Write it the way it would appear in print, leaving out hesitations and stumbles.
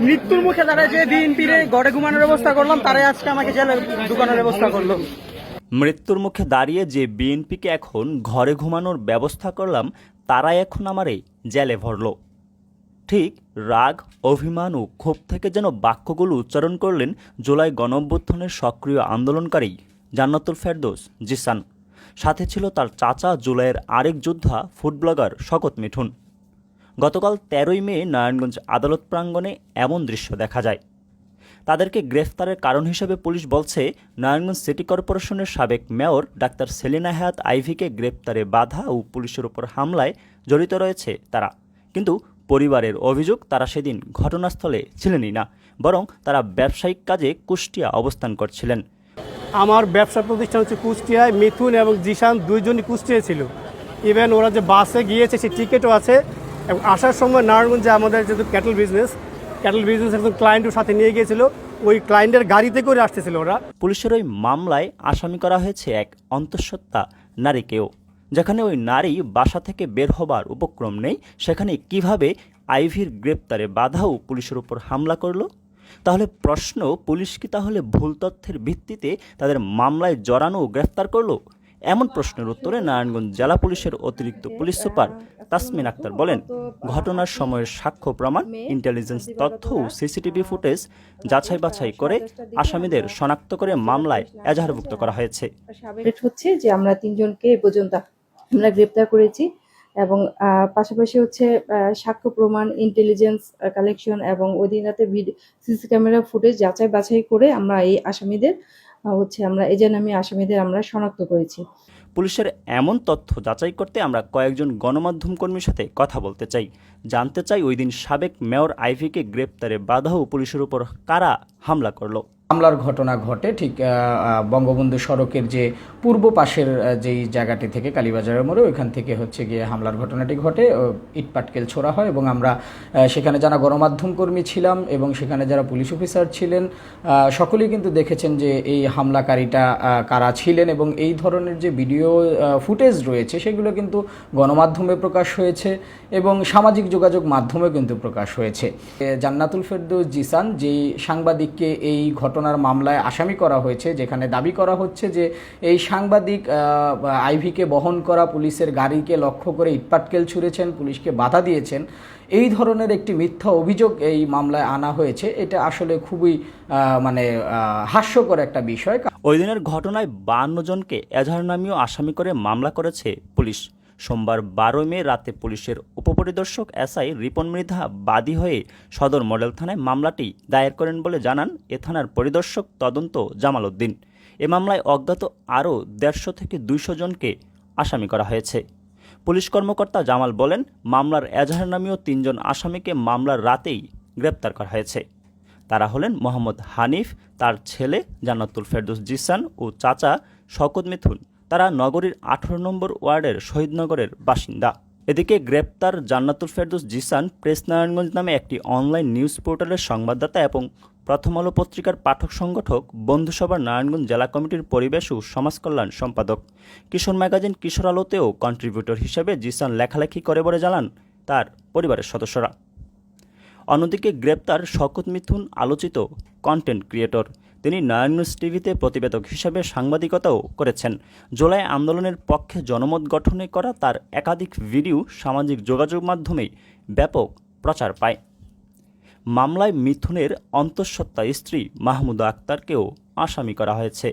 মৃত্যুর মুখে দাঁড়ায় যে বিএনপির গড়ে ঘুমানোর ব্যবস্থা করলাম, তারাই আজকে আমাকে জেলে ঢুকানোর ব্যবস্থা করলো। মৃত্যুর মুখে দাঁড়িয়ে যে বিএনপিকে এখন ঘরে ঘুমানোর ব্যবস্থা করলাম, তারাই এখন আমারে জেলে ভরল। ঠিক রাগ, অভিমান ও ক্ষোভ থেকে যেন বাক্যগুলো উচ্চারণ করলেন জুলাই গণঅভ্যুত্থানের সক্রিয় আন্দোলনকারী জান্নাতুল ফেরদৌস জিসান। সাথে ছিল তার চাচা জুলাইয়ের আরেক যোদ্ধা ফুড ব্লগার শকত মিঠুন। গতকাল 13ই মে নারায়ণগঞ্জ আদালত প্রাঙ্গণে এমন দৃশ্য দেখা যায়। তাদেরকে গ্রেফতারের কারণ হিসেবে পুলিশ বলছে, নারায়ণগঞ্জ সিটি কর্পোরেশনের সাবেক মেয়র ডাক্তার সেলিনা হায়াত আইভিকে গ্রেপ্তারে বাধা ও পুলিশের উপর হামলায় জড়িত রয়েছে তারা। কিন্তু পরিবারের অভিযোগ, তারা সেদিন ঘটনাস্থলে ছিলেনই না, বরং তারা ব্যবসায়িক কাজে কুষ্টিয়া অবস্থান করছিলেন। আমার ব্যবসা প্রতিষ্ঠান হচ্ছে কুষ্টিয়ায়। মিথুন এবং জিসান দুইজনই কুষ্টিয়ায় ছিল। ইভেন ওরা যে বাসে গিয়েছে সেই টিকিটও আছে। এবং আসার সময় নারায়ণগঞ্জে আমাদের যেহেতু ক্যাটেল বিজনেস একজন ক্লায়েন্টের সাথে নিয়ে গিয়েছিল, ওই ক্লায়েন্টের গাড়িতে করে আসতেছিল ওরা। পুলিশের ওই মামলায় আসামি করা হয়েছে এক অন্তঃসত্ত্বা নারীকেও। যেখানে ওই নারী বাসা থেকে বের হবার উপক্রম নেই, সেখানে কিভাবে আইভির গ্রেপ্তারে বাধা ও পুলিশের উপর হামলা করলো? তাহলে প্রশ্ন, পুলিশ কি তাহলে ভুল তথ্যের ভিত্তিতে তাদের মামলায় জড়ানো ও গ্রেফতার করলো? এমন প্রশ্নের উত্তরে নারায়ণগঞ্জ জেলা পুলিশের অতিরিক্ত পুলিশ সুপার তাসমিন আক্তার বলেন, ঘটনার সময়ের সাক্ষ্য প্রমাণ, ইন্টেলিজেন্স তথ্য ও সিসিটিভি ফুটেজ যাচাই বাছাই করে আসামিদের শনাক্ত করে মামলায় এজাহারভুক্ত করা হয়েছে। হচ্ছে যে আমরা 3 জনকে এ পর্যন্ত আমরা গ্রেপ্তার করেছি এবং পাশাপাশি হচ্ছে সাক্ষ্য প্রমাণ, ইন্টেলিজেন্স কালেকশন এবং ওই দিন রাতে সিসি ক্যামেরা ফুটেজ যাচাই বাছাই করে আমরা এই আসামিদের আমরা এজাহারনামী আসামিদের আমরা শনাক্ত করেছি। পুলিশের এমন তথ্য যাচাই করতে আমরা কয়েকজন গণমাধ্যম কর্মীর সাথে কথা বলতে চাই। জানতে চাই, ওই দিন সাবেক মেয়র আইভিকে গ্রেপ্তারে বাধা ও পুলিশের উপর কারা হামলা করলো। হামলার ঘটনা ঘটে ঠিক বঙ্গবন্ধু সড়কের যে পূর্ব পাশের যেই জায়গাটি থেকে কালীবাজারের মোড়ে, ওইখান থেকে হচ্ছে গিয়ে হামলার ঘটনাটি ঘটে। ইটপাটকেল ছোড়া হয় এবং আমরা সেখানে যারা গণমাধ্যম কর্মী ছিলাম এবং সেখানে যারা পুলিশ অফিসার ছিলেন সকলেই কিন্তু দেখেছেন যে এই হামলাকারীটা কারা ছিলেন এবং এই ধরনের যে ভিডিও ফুটেজ রয়েছে সেগুলো কিন্তু গণমাধ্যমে প্রকাশ হয়েছে এবং সামাজিক যোগাযোগ মাধ্যমে কিন্তু প্রকাশ হয়েছে। জান্নাতুল ফেরদৌস জিসান, যেই সাংবাদিককে এই ঘটনার মামলায় আসামি করা হয়েছে, যেখানে দাবি করা হচ্ছে যে এই সাংবাদিক আইভিকে বহন করা পুলিশের গাড়িকে লক্ষ্য করে ইটপাটকেল ছুঁড়েছেন, পুলিশকে বাধা দিয়েছেন, এই ধরনের একটি মিথ্যা অভিযোগ এই মামলায় আনা হয়েছে। এটা আসলে খুবই হাস্যকর একটা বিষয়। ওই দিনের ঘটনায় 52 জনকে এজাহারনামীয় আসামি করে মামলা করেছে পুলিশ। সোমবার 12 মে রাতে পুলিশের উপপরিদর্শক এসআই রিপন মৃধা বাদী হয়ে সদর মডেল থানায় মামলাটি দায়ের করেন বলে জানান এ থানার পরিদর্শক তদন্ত জামাল উদ্দিন। এ মামলায় অজ্ঞাত আরও 150 থেকে 200 জনকে আসামি করা হয়েছে। পুলিশ কর্মকর্তা জামাল বলেন, মামলার এজাহারনামীয় 3 জন আসামিকে মামলার রাতেই গ্রেপ্তার করা হয়েছে। তারা হলেন মোহাম্মদ হানিফ, তার ছেলে জান্নাতুল ফেরদৌস জিসান ও চাচা শকত মিথুন। তারা নগরীর 18 নম্বর ওয়ার্ডের শহীদনগরের বাসিন্দা। এদিকে গ্রেপ্তার জান্নাতুল ফেরদৌস জিসান প্রেস নারায়ণগঞ্জ নামে একটি অনলাইন নিউজ পোর্টালের সংবাদদাতা এবং প্রথম আলো পত্রিকার পাঠক সংগঠক, বন্ধুসভার নারায়ণগঞ্জ জেলা কমিটির পরিবেশ ও সমাজকল্যাণ সম্পাদক। কিশোর ম্যাগাজিন কিশোর আলোতেও কন্ট্রিবিউটর হিসেবে জিসান লেখালেখি করে বলে জানান তার পরিবারের সদস্যরা। অন্যদিকে গ্রেপ্তার শকত মিথুন আলোচিত কন্টেন্ট ক্রিয়েটর। তিনি নারায়ণগঞ্জ টিভিতে প্রতিবেদক হিসেবে সাংবাদিকতাও করেছেন। জুলাই আন্দোলনের পক্ষে জনমত গঠনে করা তার একাধিক ভিডিও সামাজিক যোগাযোগ মাধ্যমে ব্যাপক প্রচার পায়। মামলায় মিথুনের অন্তঃসত্ত্বা স্ত্রী মাহমুদা আক্তারকেও আসামি করা হয়েছে।